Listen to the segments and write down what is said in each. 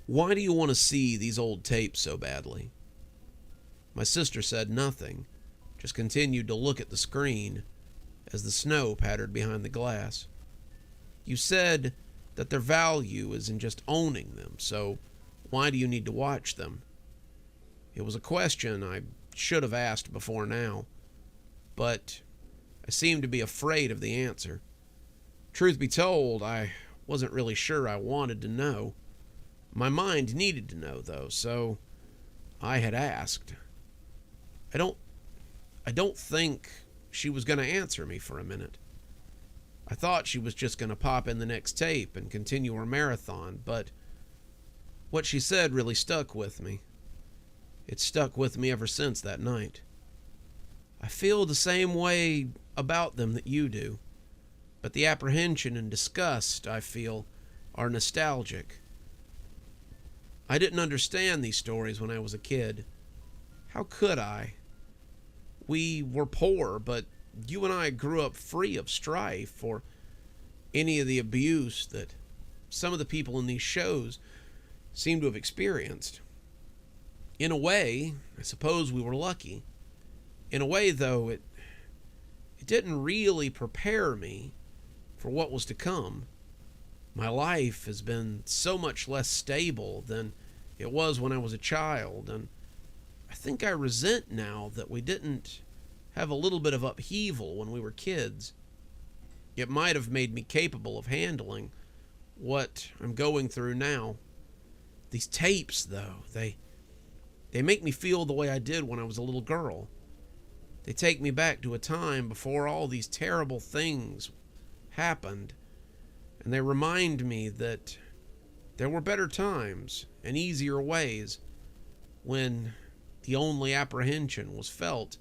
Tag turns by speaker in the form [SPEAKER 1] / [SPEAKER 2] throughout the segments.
[SPEAKER 1] Why do you want to see these old tapes so badly?" My sister said nothing, just continued to look at the screen as the snow pattered behind the glass. "You said that their value is in just owning them, so why do you need to watch them?" It was a question I should have asked before now, but I seemed to be afraid of the answer. Truth be told, I wasn't really sure I wanted to know. My mind needed to know, though, so I had asked. I don't think she was going to answer me for a minute. I thought she was just going to pop in the next tape and continue her marathon, but what she said really stuck with me. It's stuck with me ever since that night. I feel the same way about them that you do, but the apprehension and disgust I feel are nostalgic. I didn't understand these stories when I was a kid. How could I? We were poor, but you and I grew up free of strife or any of the abuse that some of the people in these shows seem to have experienced. In a way, I suppose we were lucky. In a way, though, it didn't really prepare me for what was to come. My life has been so much less stable than it was when I was a child, and I think I resent now that we didn't have a little bit of upheaval when we were kids. It might have made me capable of handling what I'm going through now. These tapes, though, they make me feel the way I did when I was a little girl. They take me back to a time before all these terrible things happened, and they remind me that there were better times and easier ways when the only apprehension was felt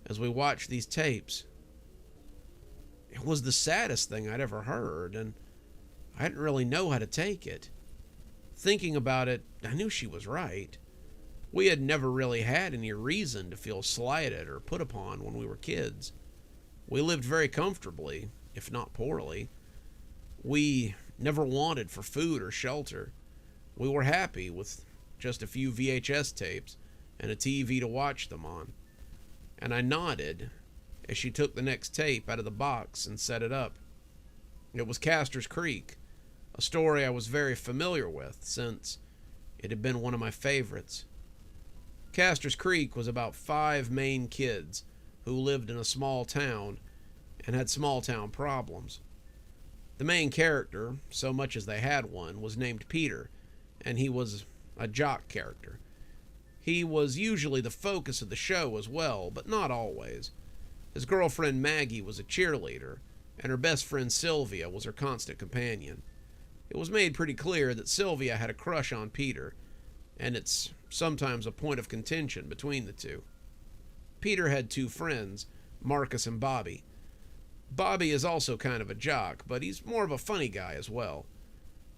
[SPEAKER 1] as we watched these tapes. It was the saddest thing I'd ever heard, and I didn't really know how to take it. Thinking about it, I knew she was right. We had never really had any reason to feel slighted or put upon when we were kids. We lived very comfortably, if not poorly. We never wanted for food or shelter. We were happy with just a few VHS tapes and a TV to watch them on. And I nodded as she took the next tape out of the box and set it up. It was Castor's Creek, a story I was very familiar with since it had been one of my favorites. Castor's Creek was about 5 Maine kids who lived in a small town and had small town problems. The main character, so much as they had one, was named Peter, and he was a jock character. He was usually the focus of the show as well, but not always. His girlfriend Maggie was a cheerleader, and her best friend Sylvia was her constant companion. It was made pretty clear that Sylvia had a crush on Peter, and it's sometimes a point of contention between the two. Peter had 2 friends, Marcus and Bobby. Bobby is also kind of a jock, but he's more of a funny guy as well,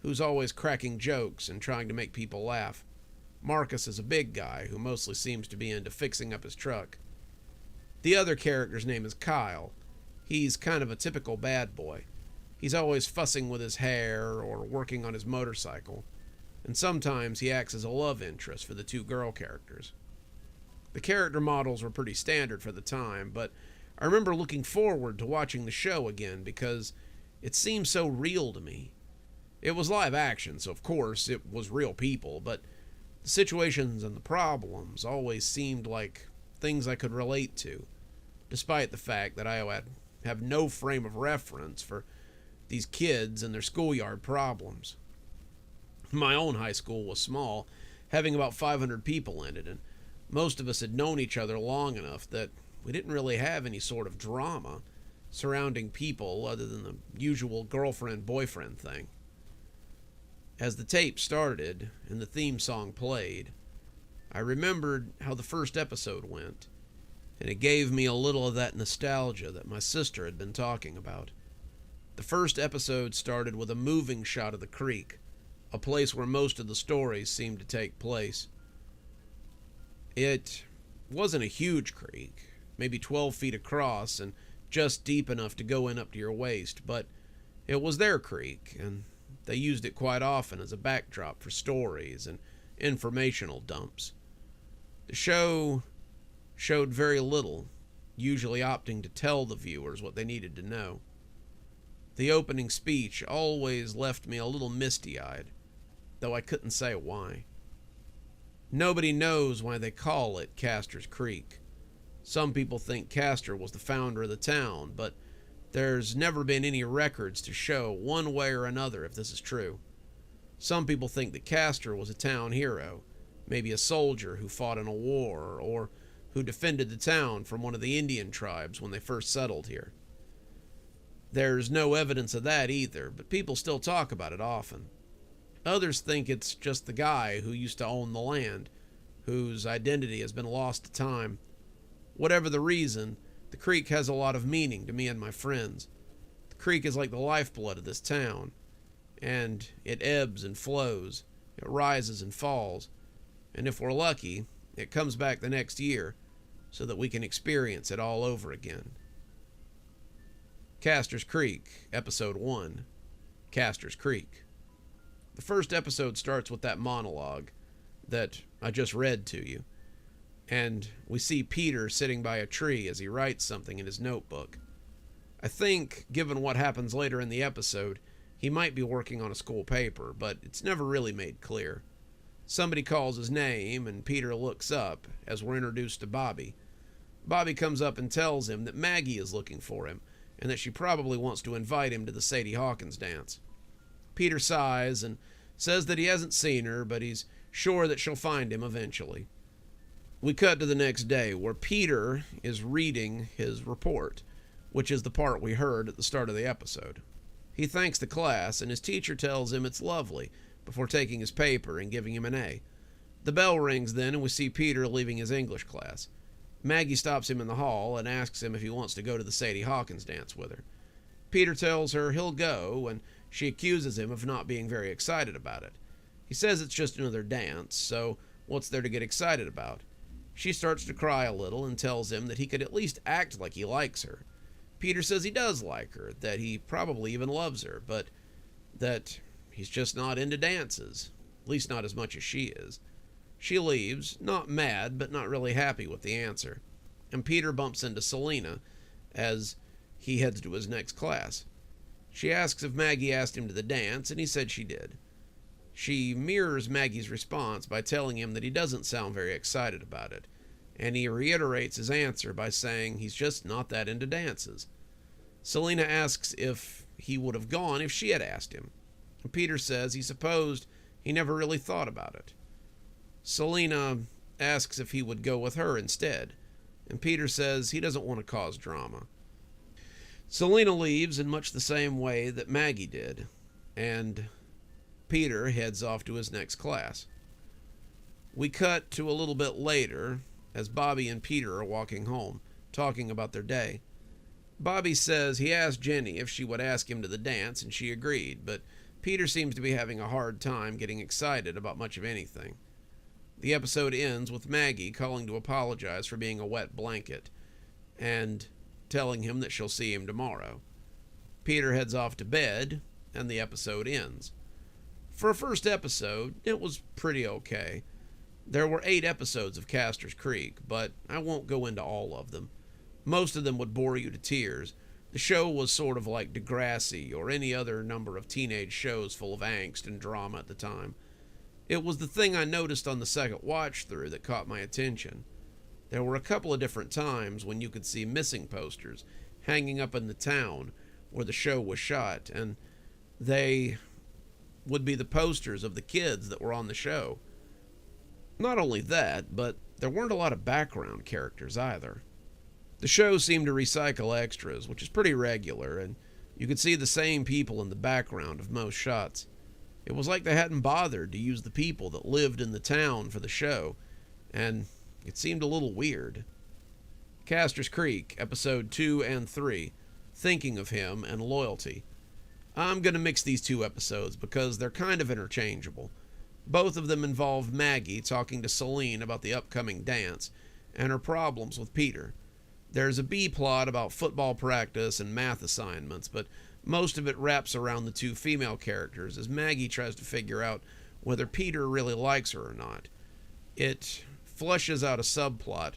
[SPEAKER 1] who's always cracking jokes and trying to make people laugh. Marcus is a big guy who mostly seems to be into fixing up his truck. The other character's name is Kyle. He's kind of a typical bad boy. He's always fussing with his hair or working on his motorcycle, and sometimes he acts as a love interest for the 2 girl characters. The character models were pretty standard for the time, but I remember looking forward to watching the show again because it seemed so real to me. It was live action, so of course it was real people, but the situations and the problems always seemed like things I could relate to, despite the fact that I have no frame of reference for these kids and their schoolyard problems. My own high school was small, having about 500 people in it, and most of us had known each other long enough that we didn't really have any sort of drama surrounding people other than the usual girlfriend-boyfriend thing. As the tape started and the theme song played, I remembered how the first episode went, and it gave me a little of that nostalgia that my sister had been talking about. The first episode started with a moving shot of the creek, a place where most of the stories seemed to take place. It wasn't a huge creek, maybe 12 feet across and just deep enough to go in up to your waist, but it was their creek, and They used it quite often as a backdrop for stories and informational dumps. The show showed very little, usually opting to tell the viewers what they needed to know. The opening speech always left me a little misty-eyed, though I couldn't say why. Nobody knows why they call it Castor's Creek. Some people think Castor was the founder of the town, but there's never been any records to show one way or another if this is true. Some people think that Castor was a town hero, maybe a soldier who fought in a war, or who defended the town from one of the Indian tribes when they first settled here. There's no evidence of that either, but people still talk about it often. Others think it's just the guy who used to own the land, whose identity has been lost to time. Whatever the reason, the creek has a lot of meaning to me and my friends. The creek is like the lifeblood of this town, and it ebbs and flows, it rises and falls, and if we're lucky, it comes back the next year so that we can experience it all over again. Castor's Creek, Episode 1, Castor's Creek. The first episode starts with that monologue that I just read to you, and we see Peter sitting by a tree as he writes something in his notebook. I think, given what happens later in the episode, he might be working on a school paper, but it's never really made clear. Somebody calls his name, and Peter looks up as we're introduced to Bobby. Bobby comes up and tells him that Maggie is looking for him, and that she probably wants to invite him to the Sadie Hawkins dance. Peter sighs and says that he hasn't seen her, but he's sure that she'll find him eventually. We cut to the next day, where Peter is reading his report, which is the part we heard at the start of the episode. He thanks the class, and his teacher tells him it's lovely, before taking his paper and giving him an A. The bell rings then, and we see Peter leaving his English class. Maggie stops him in the hall and asks him if he wants to go to the Sadie Hawkins dance with her. Peter tells her he'll go, and she accuses him of not being very excited about it. He says it's just another dance, so what's there to get excited about? She starts to cry a little and tells him that he could at least act like he likes her. Peter says he does like her, that he probably even loves her, but that he's just not into dances, at least not as much as she is. She leaves, not mad, but not really happy with the answer, and Peter bumps into Selena as he heads to his next class. She asks if Maggie asked him to the dance, and he said she did. She mirrors Maggie's response by telling him that he doesn't sound very excited about it, and he reiterates his answer by saying he's just not that into dances. Selena asks if he would have gone if she had asked him, and Peter says he supposed he never really thought about it. Selena asks if he would go with her instead, and Peter says he doesn't want to cause drama. Selena leaves in much the same way that Maggie did, and Peter heads off to his next class. We cut to a little bit later as Bobby and Peter are walking home, talking about their day. Bobby says he asked Jenny if she would ask him to the dance, and she agreed, but Peter seems to be having a hard time getting excited about much of anything. The episode ends with Maggie calling to apologize for being a wet blanket, and telling him that she'll see him tomorrow. Peter heads off to bed, and the episode ends. For a first episode, it was pretty okay. There were 8 episodes of Castor's Creek, but I won't go into all of them. Most of them would bore you to tears. The show was sort of like Degrassi or any other number of teenage shows full of angst and drama at the time. It was the thing I noticed on the second watch-through that caught my attention. There were a couple of different times when you could see missing posters hanging up in the town where the show was shot, and they would be the posters of the kids that were on the show. Not only that, but there weren't a lot of background characters either. The show seemed to recycle extras, which is pretty regular, and you could see the same people in the background of most shots. It was like they hadn't bothered to use the people that lived in the town for the show, and it seemed a little weird. Castor's Creek, Episode 2 and 3, Thinking of Him and Loyalty. I'm going to mix these 2 episodes because they're kind of interchangeable. Both of them involve Maggie talking to Celine about the upcoming dance and her problems with Peter. There's a B-plot about football practice and math assignments, but Most of it wraps around the two female characters as Maggie tries to figure out whether Peter really likes her or not. It fleshes out a subplot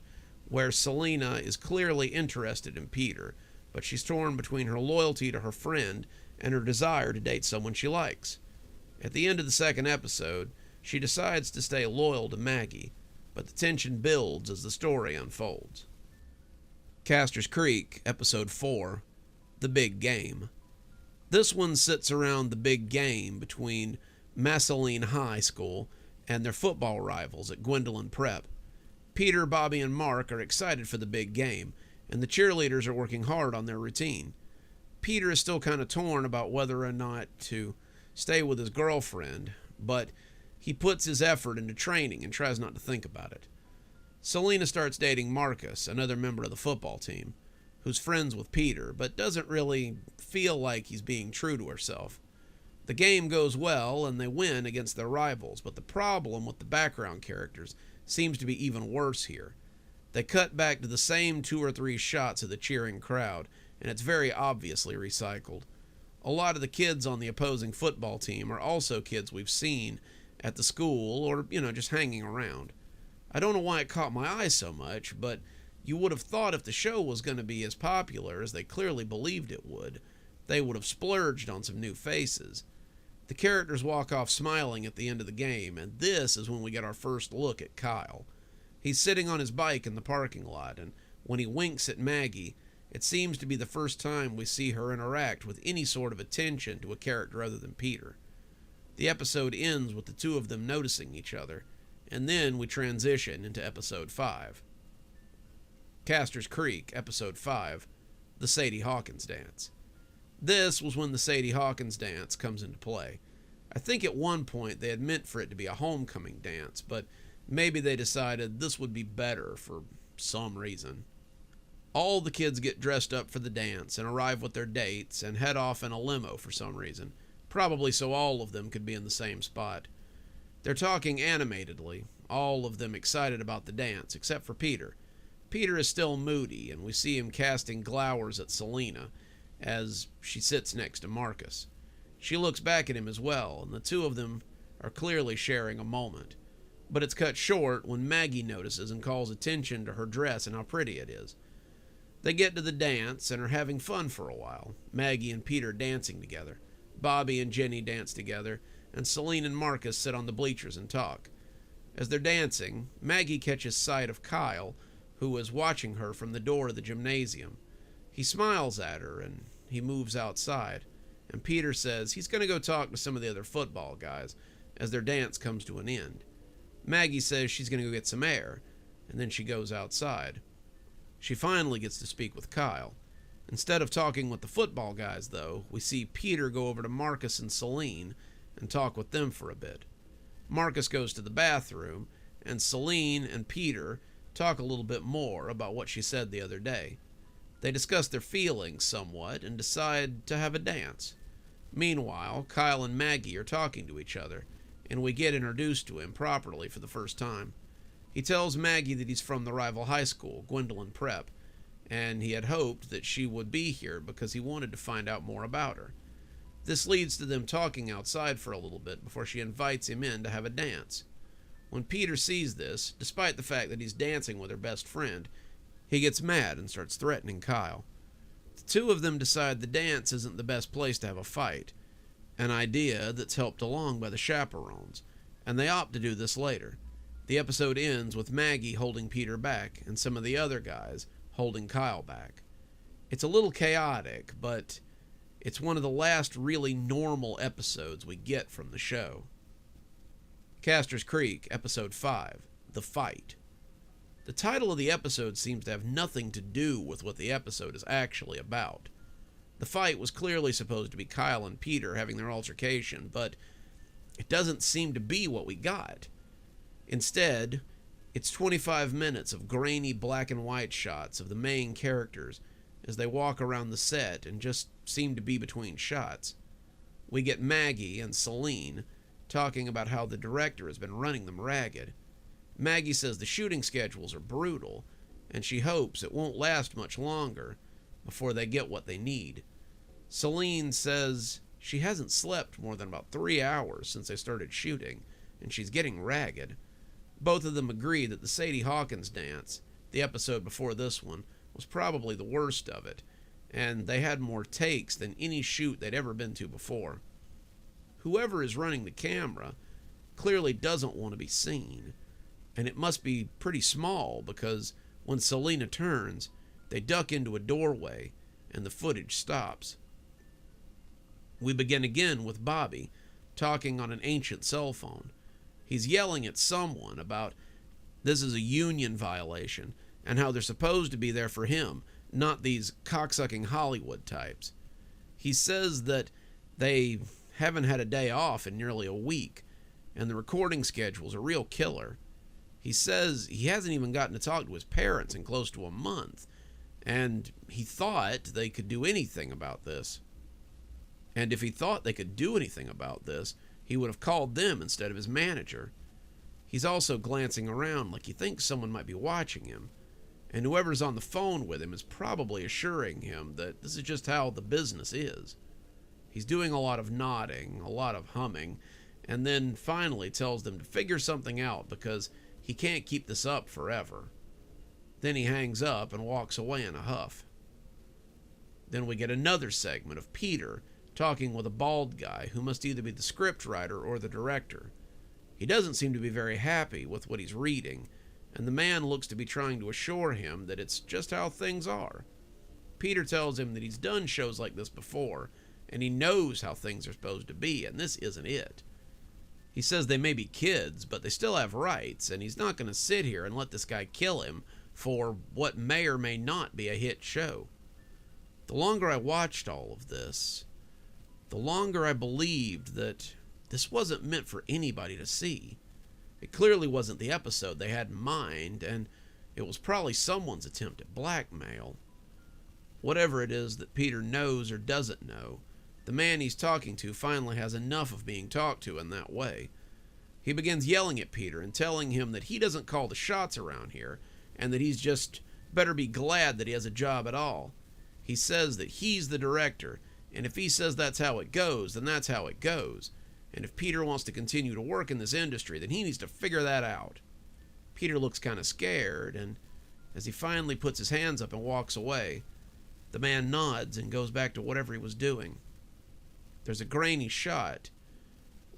[SPEAKER 1] where Selena is clearly interested in Peter, but she's torn between her loyalty to her friend and her desire to date someone she likes. At the end of the second episode, she decides to stay loyal to Maggie, but the tension builds as the story unfolds. Castors Creek, Episode 4, The Big Game. This one sits around the big game between Massaline High School and their football rivals at Gwendolyn Prep. Peter, Bobby, and Mark are excited for the big game, and the cheerleaders are working hard on their routine. Peter is still kind of torn about whether or not to stay with his girlfriend, but he puts his effort into training and tries not to think about it. Selena starts dating Marcus, another member of the football team, who's friends with Peter, but doesn't really feel like he's being true to herself. The game goes well, and they win against their rivals, but the problem with the background characters seems to be even worse here. They cut back to the same 2 or 3 shots of the cheering crowd, and it's very obviously recycled. A lot of the kids on the opposing football team are also kids we've seen at the school or, just hanging around. I don't know why it caught my eye so much, but you would have thought if the show was going to be as popular as they clearly believed it would, they would have splurged on some new faces. The characters walk off smiling at the end of the game, and this is when we get our first look at Kyle. He's sitting on his bike in the parking lot, and when he winks at Maggie, it seems to be the first time we see her interact with any sort of attention to a character other than Peter. The episode ends with the two of them noticing each other, and then we transition into Episode 5. Castors Creek, Episode 5, The Sadie Hawkins Dance. This was when the Sadie Hawkins dance comes into play. I think at one point they had meant for it to be a homecoming dance, but maybe they decided this would be better for some reason. All the kids get dressed up for the dance and arrive with their dates and head off in a limo for some reason, probably so all of them could be in the same spot. They're talking animatedly, all of them excited about the dance, except for Peter. Peter is still moody, and we see him casting glowers at Selena as she sits next to Marcus. She looks back at him as well, and the two of them are clearly sharing a moment. But it's cut short when Maggie notices and calls attention to her dress and how pretty it is. They get to the dance and are having fun for a while, Maggie and Peter dancing together. Bobby and Jenny dance together, and Celine and Marcus sit on the bleachers and talk. As they're dancing, Maggie catches sight of Kyle, who is watching her from the door of the gymnasium. He smiles at her, and he moves outside, and Peter says he's going to go talk to some of the other football guys as their dance comes to an end. Maggie says she's going to go get some air, and then she goes outside. She finally gets to speak with Kyle. Instead of talking with the football guys, though, we see Peter go over to Marcus and Celine and talk with them for a bit. Marcus goes to the bathroom, and Celine and Peter talk a little bit more about what she said the other day. They discuss their feelings somewhat and decide to have a dance. Meanwhile, Kyle and Maggie are talking to each other, and we get introduced to him properly for the first time. He tells Maggie that he's from the rival high school, Gwendolyn Prep, and he had hoped that she would be here because he wanted to find out more about her. This leads to them talking outside for a little bit before she invites him in to have a dance. When Peter sees this, despite the fact that he's dancing with her best friend, he gets mad and starts threatening Kyle. The two of them decide the dance isn't the best place to have a fight, an idea that's helped along by the chaperones, and they opt to do this later. The episode ends with Maggie holding Peter back and some of the other guys holding Kyle back. It's a little chaotic, but it's one of the last really normal episodes we get from the show. Castors Creek, Episode 5, The Fight. The title of the episode seems to have nothing to do with what the episode is actually about. The fight was clearly supposed to be Kyle and Peter having their altercation, but it doesn't seem to be what we got. Instead, it's 25 minutes of grainy black and white shots of the main characters as they walk around the set and just seem to be between shots. We get Maggie and Celine talking about how the director has been running them ragged. Maggie says the shooting schedules are brutal, and she hopes it won't last much longer before they get what they need. Celine says she hasn't slept more than about 3 hours since they started shooting, and she's getting ragged. Both of them agree that the Sadie Hawkins dance, the episode before this one, was probably the worst of it, and they had more takes than any shoot they'd ever been to before. Whoever is running the camera clearly doesn't want to be seen, and it must be pretty small because when Selena turns, they duck into a doorway and the footage stops. We begin again with Bobby talking on an ancient cell phone. He's yelling at someone about this is a union violation and how they're supposed to be there for him, not these cocksucking Hollywood types. He says that they haven't had a day off in nearly a week, and the recording schedule's a real killer. He says he hasn't even gotten to talk to his parents in close to a month, and he thought they could do anything about this. And if he thought they could do anything about this, he would have called them instead of his manager. He's also glancing around like he thinks someone might be watching him, and whoever's on the phone with him is probably assuring him that this is just how the business is. He's doing a lot of nodding, a lot of humming, and then finally tells them to figure something out because he can't keep this up forever. Then he hangs up and walks away in a huff. Then we get another segment of Peter talking with a bald guy who must either be the scriptwriter or the director. He doesn't seem to be very happy with what he's reading, and the man looks to be trying to assure him that it's just how things are. Peter tells him that he's done shows like this before, and he knows how things are supposed to be, and this isn't it. He says they may be kids, but they still have rights, and he's not going to sit here and let this guy kill him for what may or may not be a hit show. The longer I watched all of this, the longer I believed that this wasn't meant for anybody to see. It clearly wasn't the episode they had in mind, and it was probably someone's attempt at blackmail. Whatever it is that Peter knows or doesn't know, the man he's talking to finally has enough of being talked to in that way. He begins yelling at Peter and telling him that he doesn't call the shots around here, and that he's just better be glad that he has a job at all. He says that he's the director, and if he says that's how it goes, then that's how it goes. And if Peter wants to continue to work in this industry, then he needs to figure that out. Peter looks kind of scared, and as he finally puts his hands up and walks away, the man nods and goes back to whatever he was doing. There's a grainy shot,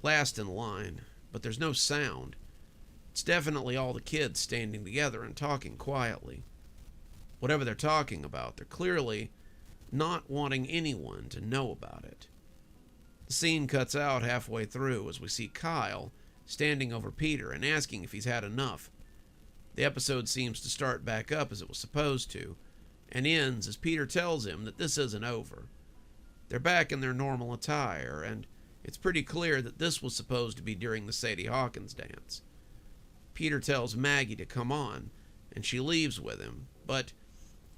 [SPEAKER 1] last in line, but there's no sound. It's definitely all the kids standing together and talking quietly. Whatever they're talking about, they're clearly not wanting anyone to know about it. The scene cuts out halfway through as we see Kyle standing over Peter and asking if he's had enough. The episode seems to start back up as it was supposed to, and ends as Peter tells him that this isn't over. They're back in their normal attire, and it's pretty clear that this was supposed to be during the Sadie Hawkins dance. Peter tells Maggie to come on, and she leaves with him, but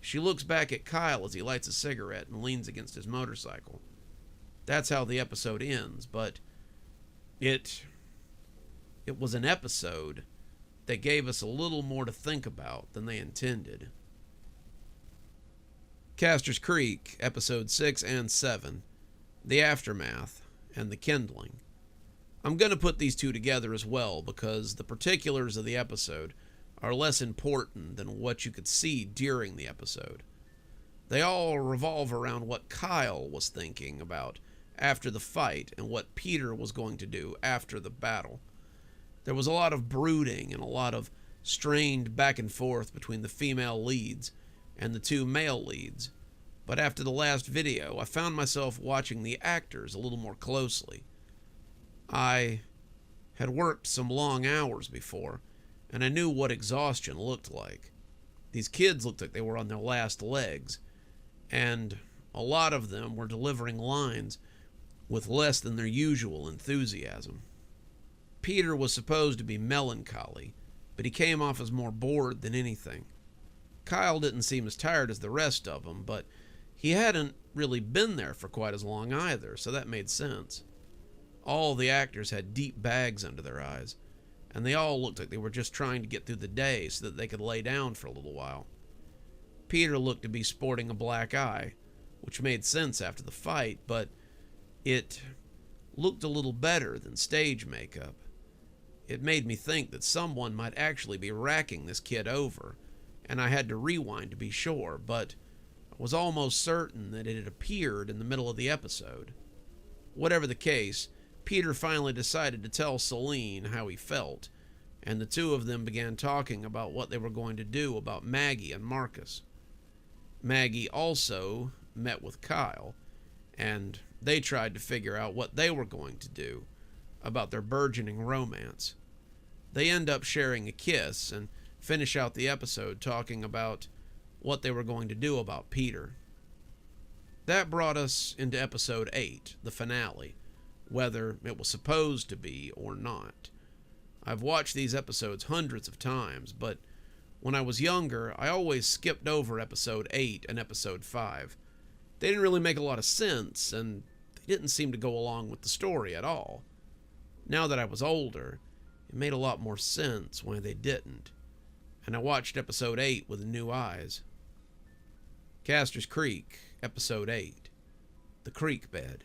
[SPEAKER 1] she looks back at Kyle as he lights a cigarette and leans against his motorcycle. That's how the episode ends, but it was an episode that gave us a little more to think about than they intended. Castor's Creek, Episode 6 and 7, The Aftermath, and The Kindling. I'm going to put these two together as well because the particulars of the episode are less important than what you could see during the episode. They all revolve around what Kyle was thinking about after the fight and what Peter was going to do after the battle. There was a lot of brooding and a lot of strained back and forth between the female leads and the two male leads, but after the last video, I found myself watching the actors a little more closely. I had worked some long hours before, and I knew what exhaustion looked like. These kids looked like they were on their last legs, and a lot of them were delivering lines with less than their usual enthusiasm. Peter was supposed to be melancholy, but he came off as more bored than anything. Kyle didn't seem as tired as the rest of them, but he hadn't really been there for quite as long either, so that made sense. All the actors had deep bags under their eyes, and they all looked like they were just trying to get through the day so that they could lay down for a little while. Peter looked to be sporting a black eye, which made sense after the fight, but it looked a little better than stage makeup. It made me think that someone might actually be racking this kid over, and I had to rewind to be sure, but I was almost certain that it had appeared in the middle of the episode. Whatever the case, Peter finally decided to tell Celine how he felt, and the two of them began talking about what they were going to do about Maggie and Marcus. Maggie also met with Kyle, and they tried to figure out what they were going to do about their burgeoning romance. They end up sharing a kiss and finish out the episode talking about what they were going to do about Peter. That brought us into episode 8, the finale, whether it was supposed to be or not. I've watched these episodes hundreds of times, but when I was younger, I always skipped over episode 8 and episode 5. They didn't really make a lot of sense, and they didn't seem to go along with the story at all. Now that I was older, it made a lot more sense why they didn't, and I watched episode 8 with new eyes. Castors Creek, episode 8, The Creek Bed.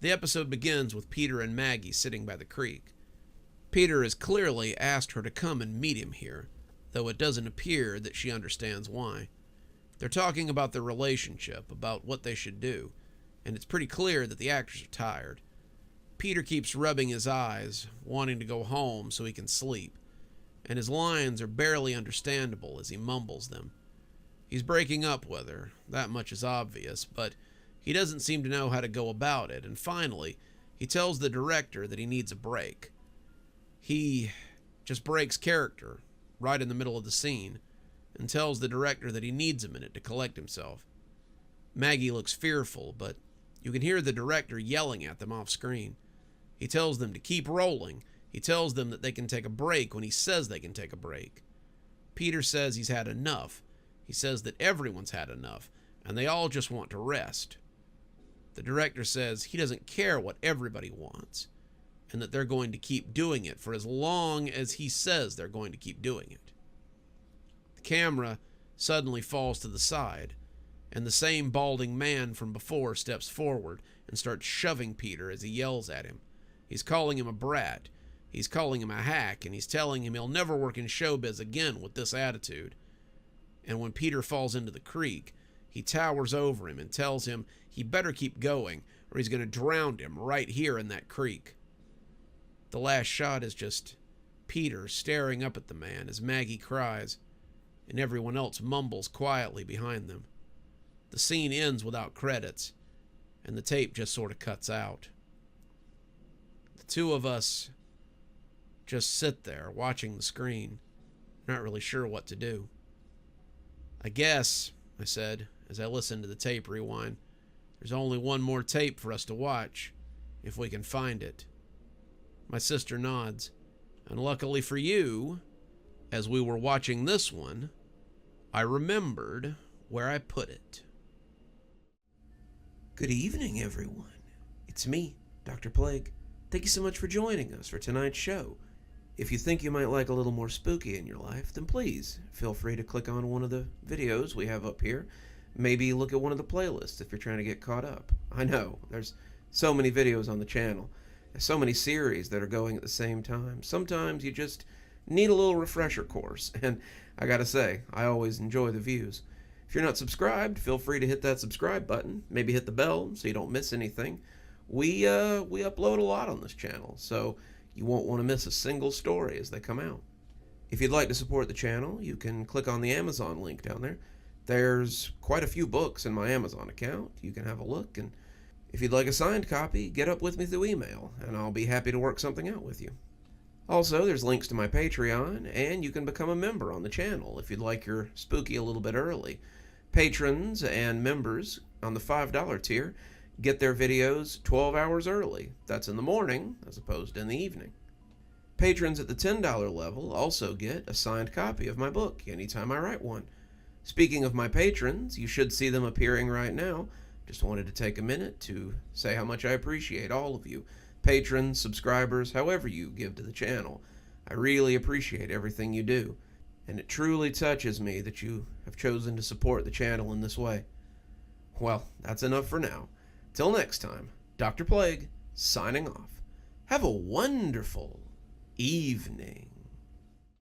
[SPEAKER 1] The episode begins with Peter and Maggie sitting by the creek. Peter has clearly asked her to come and meet him here, though it doesn't appear that she understands why. They're talking about their relationship, about what they should do, and it's pretty clear that the actors are tired. Peter keeps rubbing his eyes, wanting to go home so he can sleep, and his lines are barely understandable as he mumbles them. He's breaking up with her, that much is obvious, but he doesn't seem to know how to go about it, and finally, he tells the director that he needs a break. He just breaks character right in the middle of the scene and tells the director that he needs a minute to collect himself. Maggie looks fearful, but you can hear the director yelling at them off screen. He tells them to keep rolling. He tells them that they can take a break when he says they can take a break. Peter says he's had enough. He says that everyone's had enough, and they all just want to rest. The director says he doesn't care what everybody wants, and that they're going to keep doing it for as long as he says they're going to keep doing it. The camera suddenly falls to the side, and the same balding man from before steps forward and starts shoving Peter as he yells at him. He's calling him a brat, he's calling him a hack, and he's telling him he'll never work in showbiz again with this attitude. And when Peter falls into the creek, he towers over him and tells him he better keep going or he's going to drown him right here in that creek. The last shot is just Peter staring up at the man as Maggie cries, and everyone else mumbles quietly behind them. The scene ends without credits, and the tape just sort of cuts out. The two of us just sit there watching the screen, not really sure what to do. I guess, I said, as I listened to the tape rewind, there's only one more tape for us to watch, if we can find it. My sister nods, and luckily for you, as we were watching this one, I remembered where I put it.
[SPEAKER 2] Good evening, everyone. It's me, Dr. Plague. Thank you so much for joining us for tonight's show. If you think you might like a little more spooky in your life, then please feel free to click on one of the videos we have up here. Maybe look at one of the playlists if you're trying to get caught up. I know, there's so many videos on the channel. There's so many series that are going at the same time. Sometimes you just need a little refresher course, and I gotta say, I always enjoy the views. If you're not subscribed, feel free to hit that subscribe button. Maybe hit the bell so you don't miss anything. We upload a lot on this channel, so you won't want to miss a single story as they come out. If you'd like to support the channel, you can click on the Amazon link down there. There's quite a few books in my Amazon account. You can have a look, and if you'd like a signed copy, get up with me through email, and I'll be happy to work something out with you. Also, there's links to my Patreon, and you can become a member on the channel if you'd like your spooky a little bit early. Patrons and members on the $5 tier get their videos 12 hours early. That's in the morning as opposed to in the evening. Patrons at the $10 level also get a signed copy of my book anytime I write one. Speaking of my patrons, you should see them appearing right now. Just wanted to take a minute to say how much I appreciate all of you. Patrons, subscribers, however you give to the channel. I really appreciate everything you do, and it truly touches me that you have chosen to support the channel in this way. Well, that's enough for now. Till next time, Dr. Plague, signing off. Have a wonderful evening.